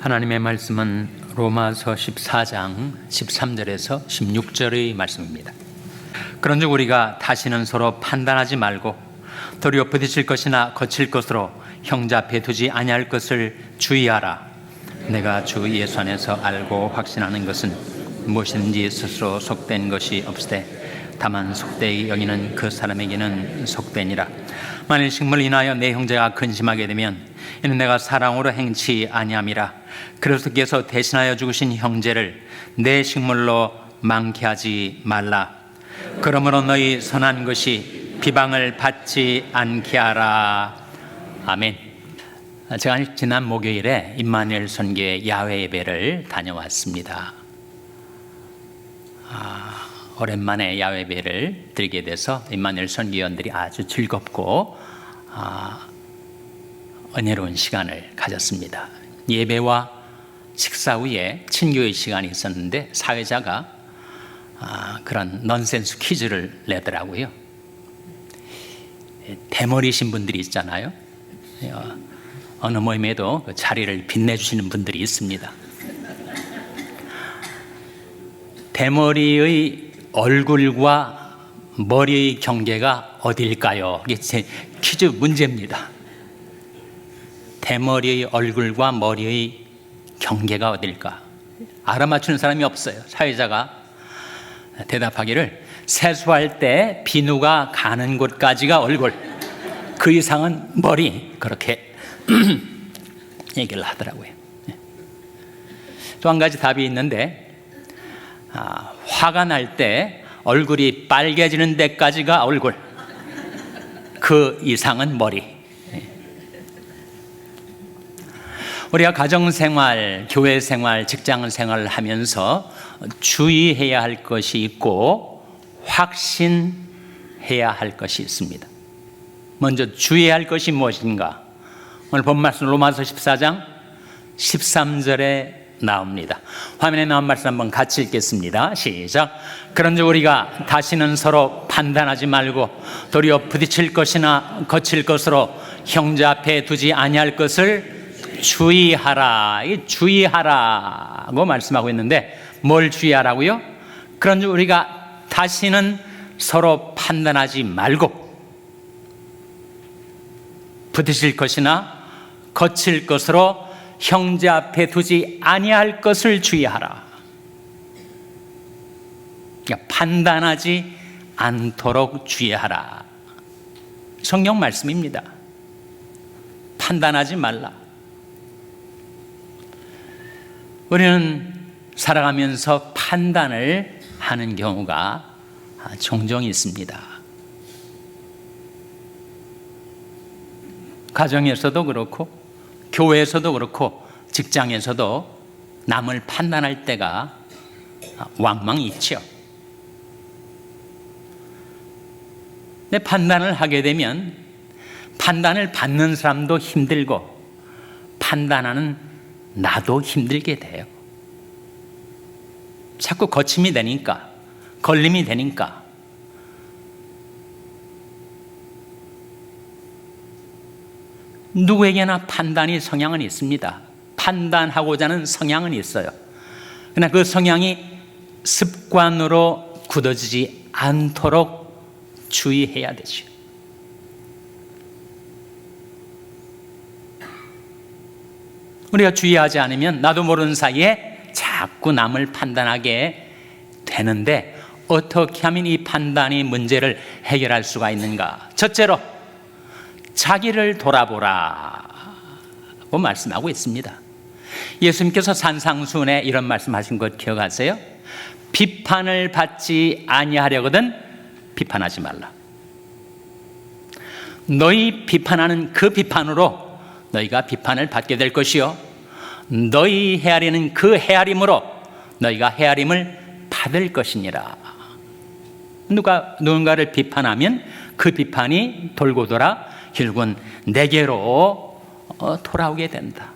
하나님의 말씀은 로마서 14장 13절에서 16절의 말씀입니다. 그런즉 우리가 다시는 서로 판단하지 말고 도리어 부딪힐 것이나 거칠 것으로 형제 앞에 두지 아니할 것을 주의하라. 내가 주 예수 안에서 알고 확신하는 것은 무엇인지 스스로 속된 것이 없으되 다만 속되이 여기는 그 사람에게는 속되니라. 만일 식물을 인하여 내 형제가 근심하게 되면 이는 내가 사랑으로 행치 아니함이라. 그리스도께서 대신하여 죽으신 형제를 내 식물로 망케 하지 말라. 그러므로 너희 선한 것이 비방을 받지 않게 하라. 아멘. 제가 지난 목요일에 임마누엘 선교회 야외 예배를 다녀왔습니다. 오랜만에 야외 예배를 드리게 돼서 임마누엘 선교위원들이 아주 즐겁고 은혜로운 시간을 가졌습니다. 예배와 식사 후에 친교의 시간이 있었는데 사회자가 그런 넌센스 퀴즈를 내더라고요. 대머리신 분들이 있잖아요. 어느 모임에도 그 자리를 빛내주시는 분들이 있습니다. 대머리의 얼굴과 머리의 경계가 어디일까요? 이게 제 퀴즈 문제입니다. 대머리의 얼굴과 머리의 경계가 어딜까? 알아맞추는 사람이 없어요. 사회자가 대답하기를 세수할 때 비누가 가는 곳까지가 얼굴, 그 이상은 머리, 그렇게 얘기를 하더라고요. 또 한 가지 답이 있는데 화가 날 때 얼굴이 빨개지는 데까지가 얼굴, 그 이상은 머리. 우리가 가정생활, 교회생활, 직장생활을 하면서 주의해야 할 것이 있고 확신해야 할 것이 있습니다. 먼저 주의해야 할 것이 무엇인가? 오늘 본 말씀 로마서 14장 13절에 나옵니다. 화면에 나온 말씀 한번 같이 읽겠습니다. 시작. 그런즉 우리가 다시는 서로 판단하지 말고 도리어 부딪힐 것이나 거칠 것으로 형제 앞에 두지 아니할 것을 주의하라. 주의하라고 말씀하고 있는데 뭘 주의하라고요? 그런즉 우리가 다시는 서로 판단하지 말고 부딪힐 것이나 거칠 것으로 형제 앞에 두지 아니할 것을 주의하라. 그러니까 판단하지 않도록 주의하라. 성경 말씀입니다. 판단하지 말라. 우리는 살아가면서 판단을 하는 경우가 종종 있습니다. 가정에서도 그렇고 교회에서도 그렇고 직장에서도 남을 판단할 때가 왕왕 있죠. 근데 판단을 하게 되면 판단을 받는 사람도 힘들고 판단하는 나도 힘들게 돼요. 자꾸 거침이 되니까, 걸림이 되니까. 누구에게나 판단이 성향은 있습니다. 판단하고자 하는 성향은 있어요. 그러나 그 성향이 습관으로 굳어지지 않도록 주의해야 되죠. 우리가 주의하지 않으면 나도 모르는 사이에 자꾸 남을 판단하게 되는데 어떻게 하면 이 판단이 문제를 해결할 수가 있는가? 첫째로 자기를 돌아보라고 말씀하고 있습니다. 예수님께서 산상수훈에 이런 말씀하신 것 기억하세요? 비판을 받지 아니하려거든 비판하지 말라. 너희 비판하는 그 비판으로 너희가 비판을 받게 될 것이요 너희 헤아리는 그 헤아림으로 너희가 헤아림을 받을 것이니라. 누군가를 비판하면 그 비판이 돌고 돌아 결국은 내게로 돌아오게 된다.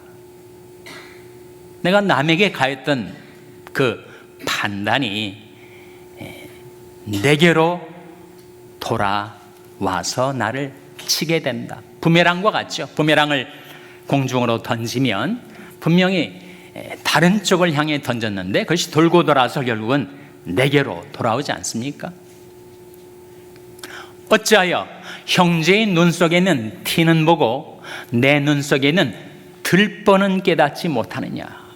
내가 남에게 가했던 그 판단이 내게로 돌아와서 나를 치게 된다. 부메랑과 같죠. 부메랑을 공중으로 던지면 분명히 다른 쪽을 향해 던졌는데 그것이 돌고 돌아서 결국은 내게로 돌아오지 않습니까? 어찌하여 형제의 눈 속에는 티는 보고 내 눈 속에는 들보는 깨닫지 못하느냐.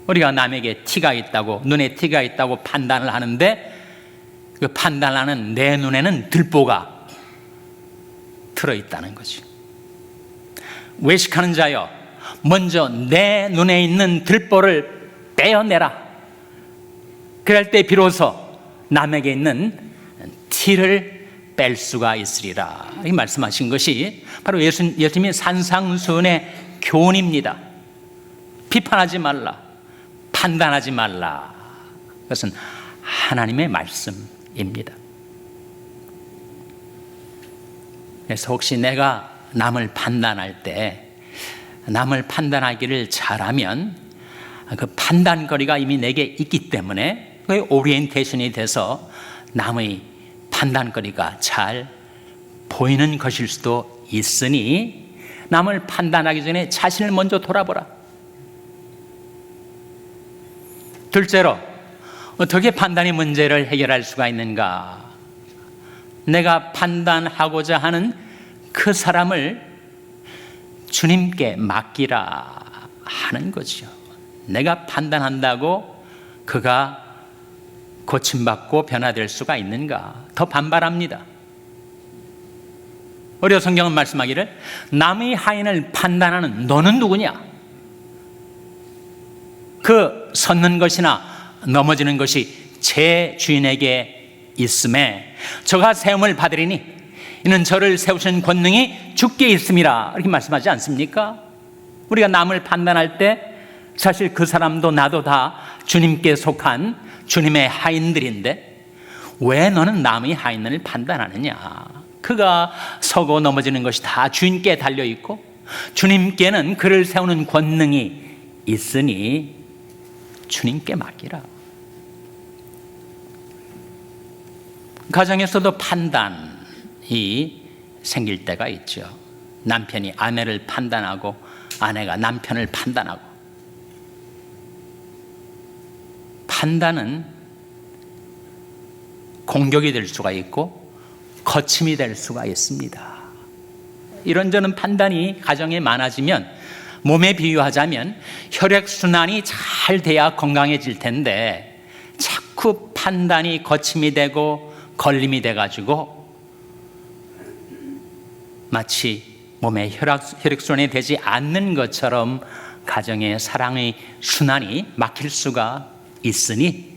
우리가 남에게 티가 있다고, 눈에 티가 있다고 판단을 하는데 그 판단하는 내 눈에는 들보가 들어있다는 거죠. 외식하는 자여, 먼저 내 눈에 있는 들보를 떼어내라. 그럴 때 비로소 남에게 있는 티를 뺄 수가 있으리라. 이 말씀하신 것이 바로 예수님의 산상수훈의 교훈입니다. 비판하지 말라, 판단하지 말라. 그것은 하나님의 말씀입니다. 그래서 혹시 내가 남을 판단할 때 남을 판단하기를 잘하면 그 판단거리가 이미 내게 있기 때문에 그 오리엔테이션이 돼서 남의 판단거리가 잘 보이는 것일 수도 있으니 남을 판단하기 전에 자신을 먼저 돌아보라. 둘째로, 어떻게 판단의 문제를 해결할 수가 있는가? 내가 판단하고자 하는 그 사람을 주님께 맡기라 하는 거죠. 내가 판단한다고 그가 고침받고 변화될 수가 있는가? 더 반발합니다. 오히려 성경은 말씀하기를 남의 하인을 판단하는 너는 누구냐? 그 섰는 것이나 넘어지는 것이 제 주인에게 있음에 저가 세움을 받으리니 이는 저를 세우신 권능이 주께 있음이라. 이렇게 말씀하지 않습니까? 우리가 남을 판단할 때 사실 그 사람도 나도 다 주님께 속한 주님의 하인들인데 왜 너는 남의 하인을 판단하느냐? 그가 서고 넘어지는 것이 다 주님께 달려있고 주님께는 그를 세우는 권능이 있으니 주님께 맡기라. 가정에서도 판단이 생길 때가 있죠. 남편이 아내를 판단하고 아내가 남편을 판단하고. 판단은 공격이 될 수가 있고 거침이 될 수가 있습니다. 이런저런 판단이 가정에 많아지면 몸에 비유하자면 혈액순환이 잘 돼야 건강해질 텐데 자꾸 판단이 거침이 되고 걸림이 돼가지고 마치 몸에 혈액순환이 되지 않는 것처럼 가정의 사랑의 순환이 막힐 수가 있으니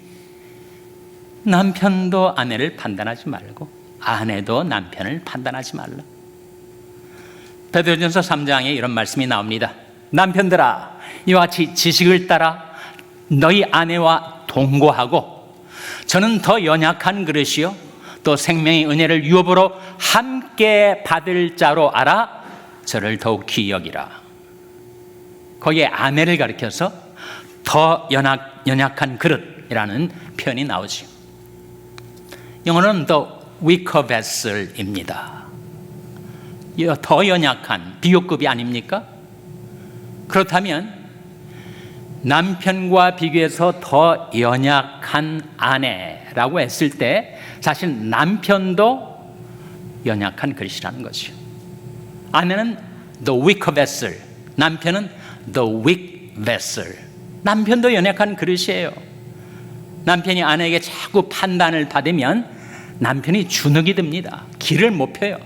남편도 아내를 판단하지 말고 아내도 남편을 판단하지 말라. 베드로전서 3장에 이런 말씀이 나옵니다. 남편들아, 이와 같이 지식을 따라 너희 아내와 동거하고 저는 더 연약한 그릇이요 또 생명의 은혜를 유업으로 함께 받을 자로 알아 저를 더욱 귀히 여기라. 거기에 아내를 가리켜서 더 연약한 그릇이라는 표현이 나오죠. 영어로는 the weaker vessel입니다. 더 연약한 비교급이 아닙니까? 그렇다면 남편과 비교해서 더 연약한 아내라고 했을 때 사실 남편도 연약한 그릇이라는 거죠. 아내는 the weaker vessel, 남편은 the weak vessel. 남편도 연약한 그릇이에요. 남편이 아내에게 자꾸 판단을 받으면 남편이 주눅이 듭니다. 길을 못 펴요.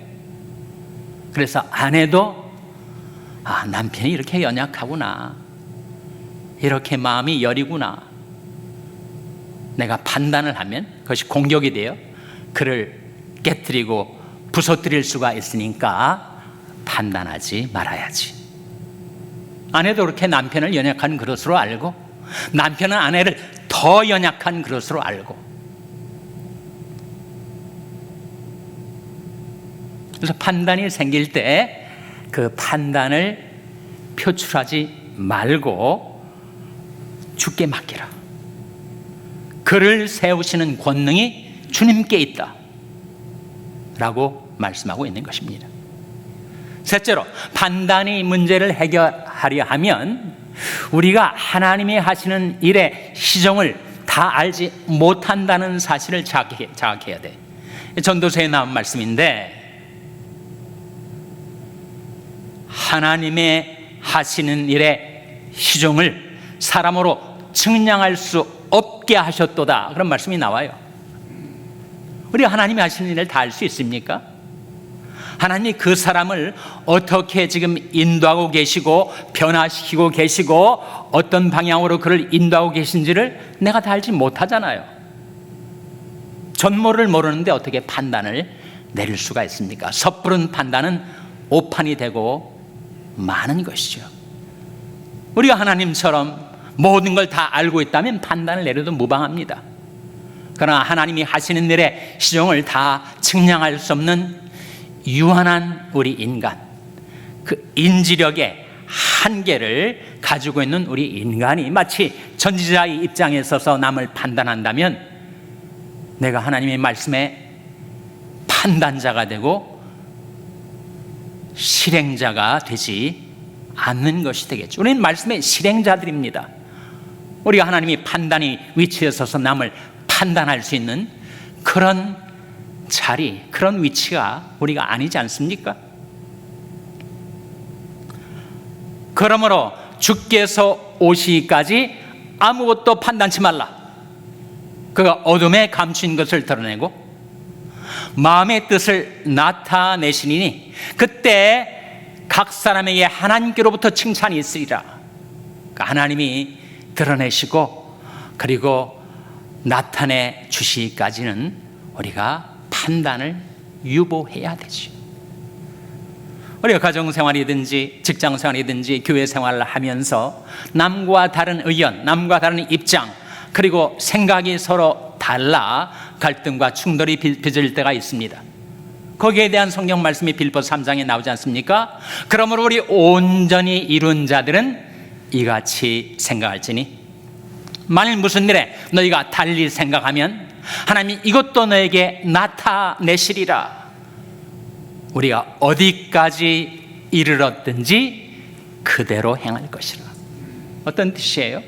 그래서 아내도 남편이 이렇게 연약하구나, 이렇게 마음이 여리구나, 내가 판단을 하면 그것이 공격이 돼요. 그를 깨뜨리고 부서뜨릴 수가 있으니까 판단하지 말아야지. 아내도 그렇게 남편을 연약한 그릇으로 알고 남편은 아내를 더 연약한 그릇으로 알고. 그래서 판단이 생길 때 그 판단을 표출하지 말고 주께 맡기라. 그를 세우시는 권능이 주님께 있다 라고 말씀하고 있는 것입니다. 셋째로, 판단이 문제를 해결하지 하려 하면 우리가 하나님이 하시는 일의 시종을 다 알지 못한다는 사실을 자각해야 돼. 전도서에 나온 말씀인데, 하나님의 하시는 일의 시종을 사람으로 측량할 수 없게 하셨도다, 그런 말씀이 나와요. 우리가 하나님이 하시는 일을 다 알 수 있습니까? 하나님이 그 사람을 어떻게 지금 인도하고 계시고 변화시키고 계시고 어떤 방향으로 그를 인도하고 계신지를 내가 다 알지 못하잖아요. 전모를 모르는데 어떻게 판단을 내릴 수가 있습니까? 섣부른 판단은 오판이 되고 많은 것이죠. 우리가 하나님처럼 모든 걸 다 알고 있다면 판단을 내려도 무방합니다. 그러나 하나님이 하시는 일의 시종을 다 측량할 수 없는 유한한 우리 인간, 그 인지력의 한계를 가지고 있는 우리 인간이 마치 전지자의 입장에 서서 남을 판단한다면 내가 하나님의 말씀에 판단자가 되고 실행자가 되지 않는 것이 되겠죠. 우리는 말씀의 실행자들입니다. 우리가 하나님이 판단의 위치에 서서 남을 판단할 수 있는 그런 자리, 그런 위치가 우리가 아니지 않습니까? 그러므로 주께서 오시기까지 아무것도 판단치 말라. 그가 어둠에 감춘 것을 드러내고 마음의 뜻을 나타내시니 그때 각 사람에게 하나님께로부터 칭찬이 있으리라. 하나님이 드러내시고 그리고 나타내 주시기까지는 우리가 판단을 유보해야 되지. 우리가 가정생활이든지 직장생활이든지 교회생활을 하면서 남과 다른 의견, 남과 다른 입장, 그리고 생각이 서로 달라 갈등과 충돌이 빚을 때가 있습니다. 거기에 대한 성경 말씀이 빌립보서 3장에 나오지 않습니까? 그러므로 우리 온전히 이룬 자들은 이같이 생각할지니 만일 무슨 일에 너희가 달리 생각하면 하나님이 이것도 너에게 나타내시리라. 우리가 어디까지 이르렀든지 그대로 행할 것이라. 어떤 뜻이에요?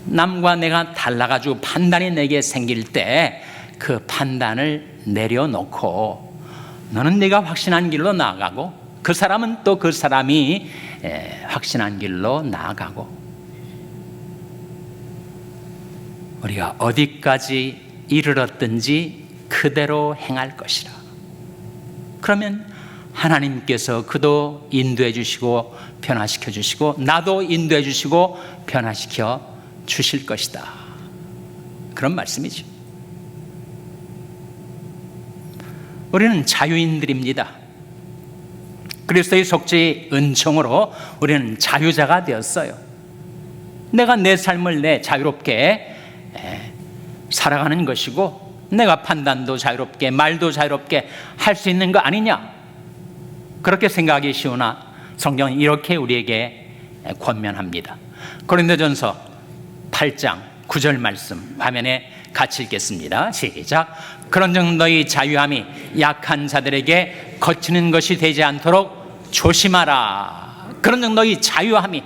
남과 내가 달라가지고 판단이 내게 생길 때 그 판단을 내려놓고 너는 네가 확신한 길로 나아가고 그 사람은 또 그 사람이 확신한 길로 나아가고 우리가 어디까지 이르렀든지 그대로 행할 것이라. 그러면 하나님께서 그도 인도해 주시고 변화시켜 주시고 나도 인도해 주시고 변화시켜 주실 것이다. 그런 말씀이죠. 우리는 자유인들입니다. 그리스도의 속죄의 은총으로 우리는 자유자가 되었어요. 내가 내 삶을 내 자유롭게 살아가는 것이고 내가 판단도 자유롭게 말도 자유롭게 할 수 있는 거 아니냐, 그렇게 생각하기 쉬우나 성경은 이렇게 우리에게 권면합니다. 고린도전서 8장 9절 말씀 화면에 같이 읽겠습니다. 시작. 그런즉 너희 자유함이 약한 자들에게 거치는 것이 되지 않도록 조심하라. 그런즉 너희 자유함이,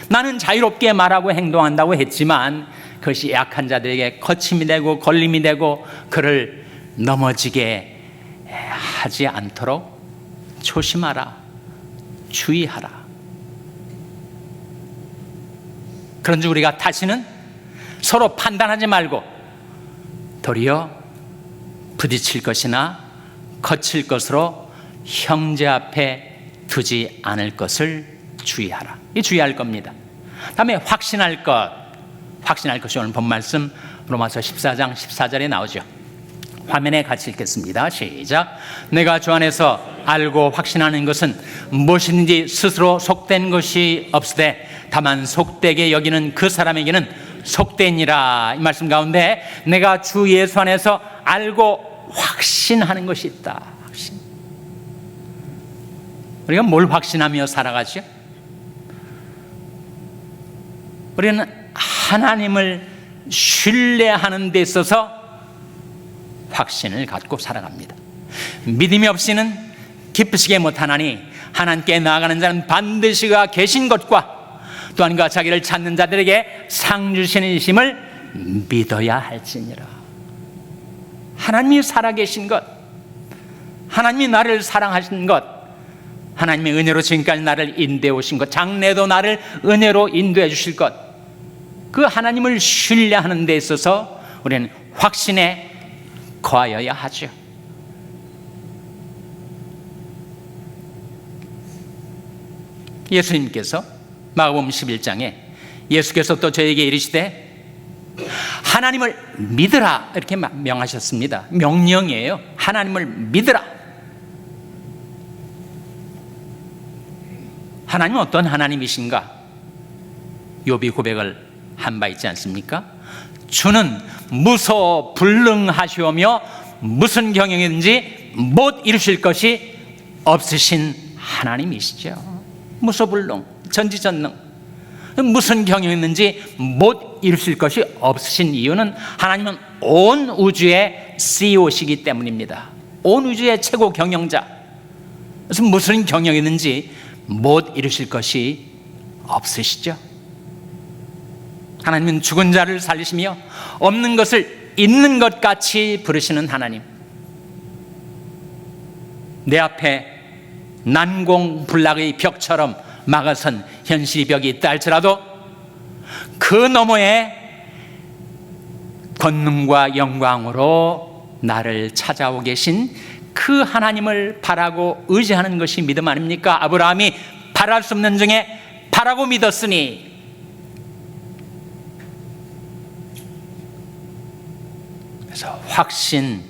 나는 자유롭게 말하고 행동한다고 했지만 그것이 약한 자들에게 거침이 되고 걸림이 되고 그를 넘어지게 하지 않도록 조심하라, 주의하라. 그런즉 우리가 다시는 서로 판단하지 말고 도리어 부딪힐 것이나 거칠 것으로 형제 앞에 두지 않을 것을 주의하라. 이 주의할 겁니다. 다음에 확신할 것이 오늘 본 말씀 로마서 14장 14절에 나오죠. 화면에 같이 읽겠습니다. 시작. 내가 주 안에서 알고 확신하는 것은 무엇인지 스스로 속된 것이 없으되 다만 속되게 여기는 그 사람에게는 속되니라. 이 말씀 가운데 내가 주 예수 안에서 알고 확신하는 것이 있다. 확신. 우리가 뭘 확신하며 살아가죠? 우리는 하나님을 신뢰하는 데 있어서 확신을 갖고 살아갑니다. 믿음이 없이는 기쁘시게 못하나니 하나님께 나아가는 자는 반드시 그가 계신 것과 또한 그가 자기를 찾는 자들에게 상 주시는 이심을 믿어야 할지니라. 하나님이 살아계신 것, 하나님이 나를 사랑하신 것, 하나님의 은혜로 지금까지 나를 인도해 오신 것, 장래도 나를 은혜로 인도해 주실 것, 그 하나님을 신뢰하는 데 있어서 우리는 확신에 거하여야 하죠. 예수님께서 마가복음 11장에 예수께서 또 저에게 이르시되 하나님을 믿으라 이렇게 명하셨습니다. 명령이에요. 하나님을 믿으라. 하나님은 어떤 하나님이신가? 욥이 고백을 한 바 있지 않습니까? 주는 무소불능하시오며 무슨 경영이든지 못 이루실 것이 없으신 하나님이시죠. 무소불능, 전지전능, 무슨 경영이든지 못 이루실 것이 없으신 이유는 하나님은 온 우주의 CEO시기 때문입니다. 온 우주의 최고 경영자. 그래서 무슨 경영이든지 못 이루실 것이 없으시죠. 하나님은 죽은 자를 살리시며 없는 것을 있는 것 같이 부르시는 하나님. 내 앞에 난공불락의 벽처럼 막아선 현실의 벽이 있다 할지라도 그 너머에 권능과 영광으로 나를 찾아오 계신 그 하나님을 바라고 의지하는 것이 믿음 아닙니까? 아브라함이 바랄 수 없는 중에 바라고 믿었으니, 그래서 확신할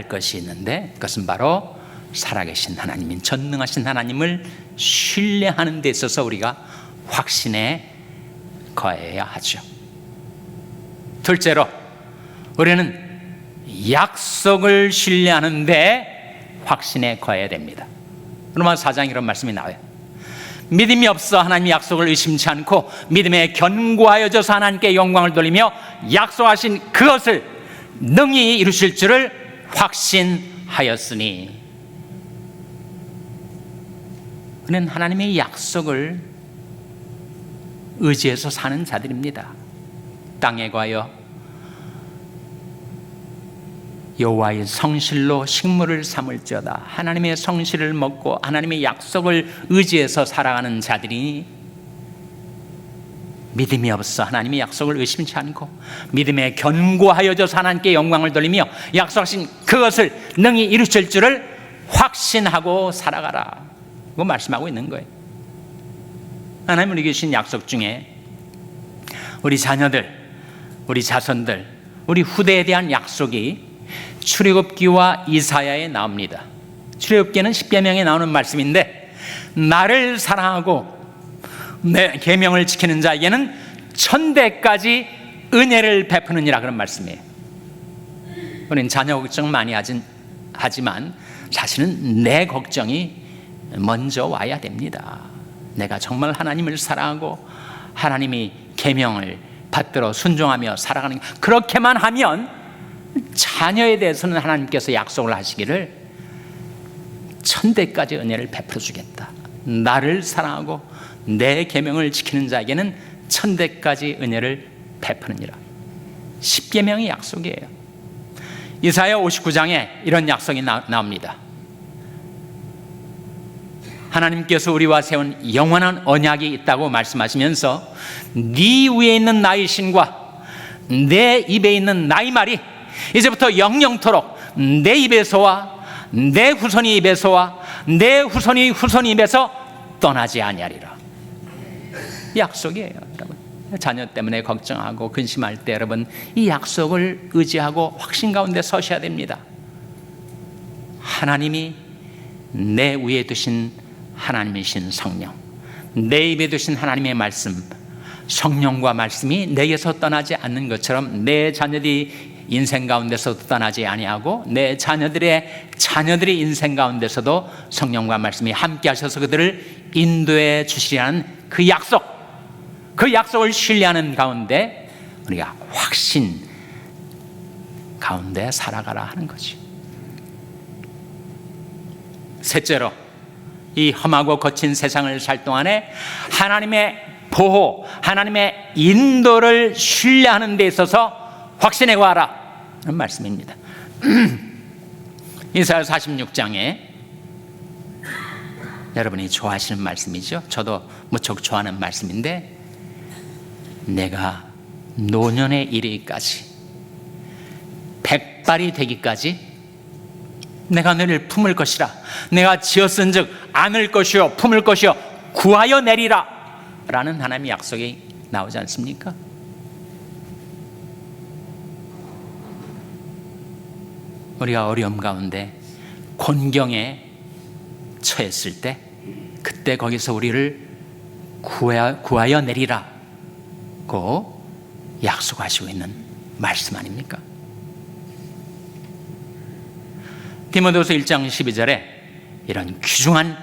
것이 있는데 그것은 바로 살아계신 하나님인 전능하신 하나님을 신뢰하는 데 있어서 우리가 확신에 거해야 하죠. 둘째로 우리는 약속을 신뢰하는데 확신에 거해야 됩니다. 로마서 4장 이런 말씀이 나와요. 믿음이 없어 하나님의 약속을 의심치 않고 믿음에 견고하여져서 하나님께 영광을 돌리며 약속하신 그것을 능히 이루실 줄을 확신하였으니. 우리는 하나님의 약속을 의지해서 사는 자들입니다. 땅에 관하여 여호와의 성실로 식물을 삼을지어다. 하나님의 성실을 먹고 하나님의 약속을 의지해서 살아가는 자들이 믿음이 없어 하나님의 약속을 의심치 않고 믿음에 견고하여져서 하나님께 영광을 돌리며 약속하신 그것을 능히 이루실 줄을 확신하고 살아가라. 그거 말씀하고 있는 거예요. 하나님 우리에게 주신 약속 중에 우리 자녀들, 우리 자손들, 우리 후대에 대한 약속이 출애굽기와 이사야에 나옵니다. 출애굽기는 십계명에 나오는 말씀인데 나를 사랑하고 내 계명을 지키는 자에게는 천대까지 은혜를 베푸느니라 그런 말씀이에요. 우리는 자녀 걱정 많이 하지만 사실은 내 걱정이 먼저 와야 됩니다. 내가 정말 하나님을 사랑하고 하나님이 계명을 받들어 순종하며 살아가는, 그렇게만 하면 자녀에 대해서는 하나님께서 약속을 하시기를 천대까지 은혜를 베풀어 주겠다. 나를 사랑하고 내 계명을 지키는 자에게는 천대까지 은혜를 베푸느니라. 십계명의 약속이에요. 이사야 59장에 이런 약속이 나옵니다. 하나님께서 우리와 세운 영원한 언약이 있다고 말씀하시면서 네 위에 있는 나의 신과 내 입에 있는 나의 말이 이제부터 영영토록 내 입에서와 내 후손의 입에서와 내 후손의 후손의 입에서 떠나지 아니하리라. 약속이에요. 여러분, 자녀 때문에 걱정하고 근심할 때 여러분 이 약속을 의지하고 확신 가운데 서셔야 됩니다. 하나님이 내 위에 두신 하나님이신 성령, 내 입에 두신 하나님의 말씀, 성령과 말씀이 내게서 떠나지 않는 것처럼 내 자녀들이 인생 가운데서도 떠나지 아니하고 내 자녀들의 인생 가운데서도 성령과 말씀이 함께 하셔서 그들을 인도해 주시라는 그 약속을 신뢰하는 가운데 우리가 확신 가운데 살아가라 하는 거죠. 셋째로 이 험하고 거친 세상을 살 동안에 하나님의 보호, 하나님의 인도를 신뢰하는 데 있어서 확신해 구하라 는 말씀입니다. 이사야 46장에 여러분이 좋아하시는 말씀이죠. 저도 무척 좋아하는 말씀인데, 내가 노년에 이르기까지, 백발이 되기까지 내가 너를 품을 것이라. 내가 지었은즉 안을 것이요 품을 것이요 구하여 내리라 라는 하나님의 약속이 나오지 않습니까? 우리가 어려움 가운데 곤경에 처했을 때, 그때 거기서 우리를 구하여 내리라고 약속하시고 있는 말씀 아닙니까? 디모데후서 1장 12절에 이런 귀중한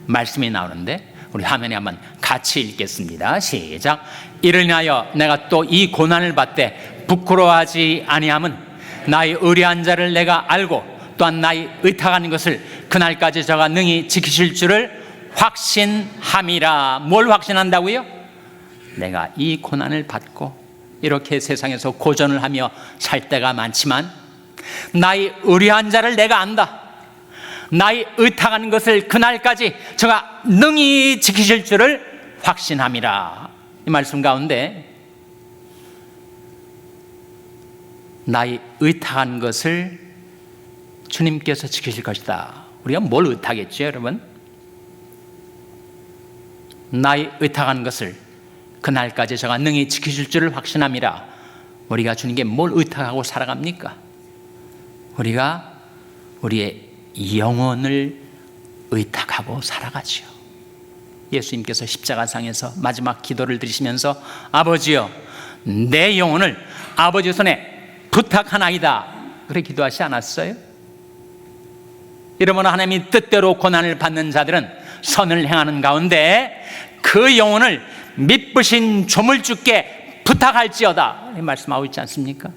말씀이 나오는데, 우리 화면에 한번 같이 읽겠습니다. 시작. 이를 인하여 내가 또 이 고난을 받되 부끄러워하지 아니함은 나의 의뢰한 자를 내가 알고 또한 나의 의탁하는 것을 그날까지 저가 능히 지키실 줄을 확신함이라. 뭘 확신한다고요? 내가 이 고난을 받고 이렇게 세상에서 고전을 하며 살 때가 많지만 나의 의뢰한 자를 내가 안다. 나의 의탁하는 것을 그날까지 저가 능히 지키실 줄을 확신함이라. 이 말씀 가운데 나의 의탁한 것을 주님께서 지키실 것이다. 우리가 뭘 의탁했죠, 여러분? 나의 의탁한 것을 그날까지 저가 능히 지키실 줄을 확신함이라. 우리가 주님께 뭘 의탁하고 살아갑니까? 우리가 우리의 영혼을 의탁하고 살아가죠. 예수님께서 십자가상에서 마지막 기도를 드리시면서 아버지여 내 영혼을 아버지 손에 부탁하나이다 그렇게 기도하시지 않았어요? 이러므로 하나님이 뜻대로 고난을 받는 자들은 선을 행하는 가운데 그 영혼을 미쁘신 조물주께 부탁할지어다 이 말씀하고 있지 않습니까?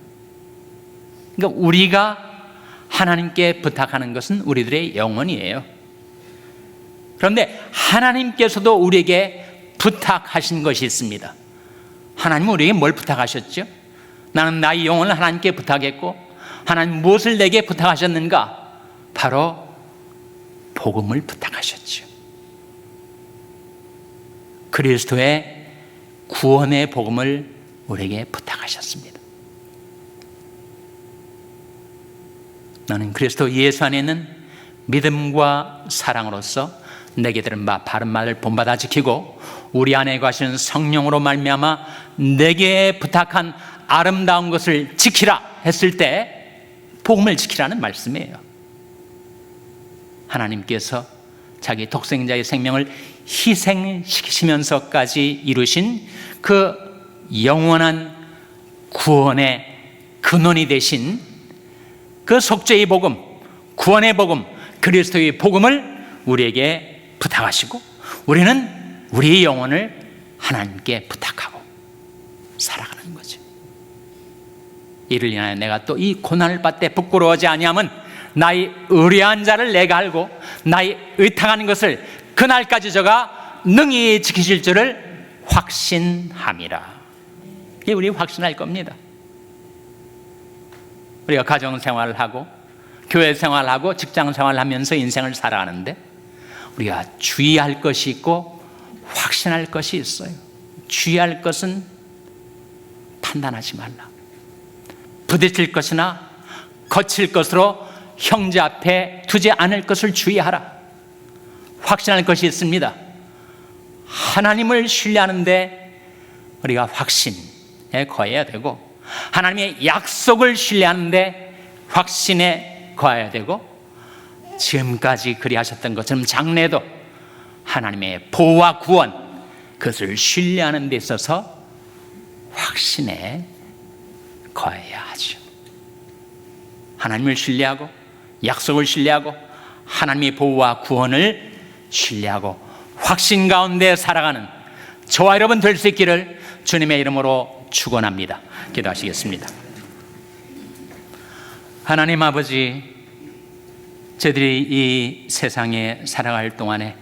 그러니까 우리가 하나님께 부탁하는 것은 우리들의 영혼이에요. 그런데 하나님께서도 우리에게 부탁하신 것이 있습니다. 하나님은 우리에게 뭘 부탁하셨죠? 나는 나의 영혼을 하나님께 부탁했고, 하나님 무엇을 내게 부탁하셨는가? 바로 복음을 부탁하셨죠. 그리스도의 구원의 복음을 우리에게 부탁하셨습니다. 나는 그리스도 예수 안에 있는 믿음과 사랑으로서 내게 들은 바 바른 말을 본받아 지키고 우리 안에 거하시는 성령으로 말미암아 내게 부탁한 아름다운 것을 지키라 했을 때 복음을 지키라는 말씀이에요. 하나님께서 자기 독생자의 생명을 희생시키시면서까지 이루신 그 영원한 구원의 근원이 되신 그 속죄의 복음, 구원의 복음, 그리스도의 복음을 우리에게 부탁하시고 우리는 우리의 영혼을 하나님께 부탁하고 살아가는 거죠. 이를 인하여 내가 또 이 고난을 받되 부끄러워하지 아니함은 나의 의뢰한 자를 내가 알고 나의 의탁하는 것을 그날까지 저가 능히 지키실 줄을 확신함이라. 이게 우리 확신할 겁니다. 우리가 가정생활을 하고 교회 생활하고 직장 생활하면서 인생을 살아가는데 우리가 주의할 것이 있고 확신할 것이 있어요. 주의할 것은 판단하지 말라. 부딪힐 것이나 거칠 것으로 형제 앞에 두지 않을 것을 주의하라. 확신할 것이 있습니다. 하나님을 신뢰하는데 우리가 확신에 거해야 되고, 하나님의 약속을 신뢰하는데 확신에 거해야 되고, 지금까지 그리하셨던 것처럼 장래에도 하나님의 보호와 구원, 그것을 신뢰하는 데 있어서 확신에 거해야 하죠. 하나님을 신뢰하고 약속을 신뢰하고 하나님의 보호와 구원을 신뢰하고 확신 가운데 살아가는 저와 여러분 될 수 있기를 주님의 이름으로 축원합니다. 기도하시겠습니다. 하나님 아버지, 저희들이 이 세상에 살아갈 동안에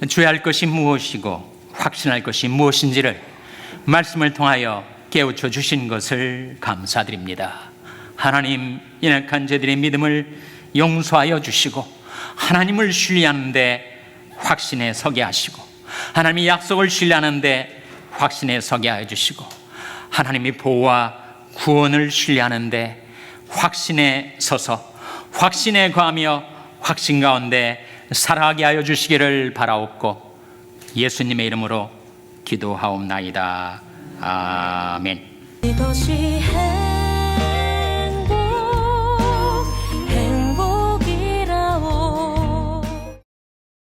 주의할 것이 무엇이고 확신할 것이 무엇인지를 말씀을 통하여 깨우쳐 주신 것을 감사드립니다. 하나님, 연약한 저들의 믿음을 용서하여 주시고 하나님을 신뢰하는데 확신에 서게 하시고 하나님의 약속을 신뢰하는데 확신에 서게 하여 주시고 하나님의 보호와 구원을 신뢰하는데 확신에 서서 확신에 거하며 확신 가운데 살아가게 하여 주시기를 바라옵고 예수님의 이름으로 기도하옵나이다. 아멘.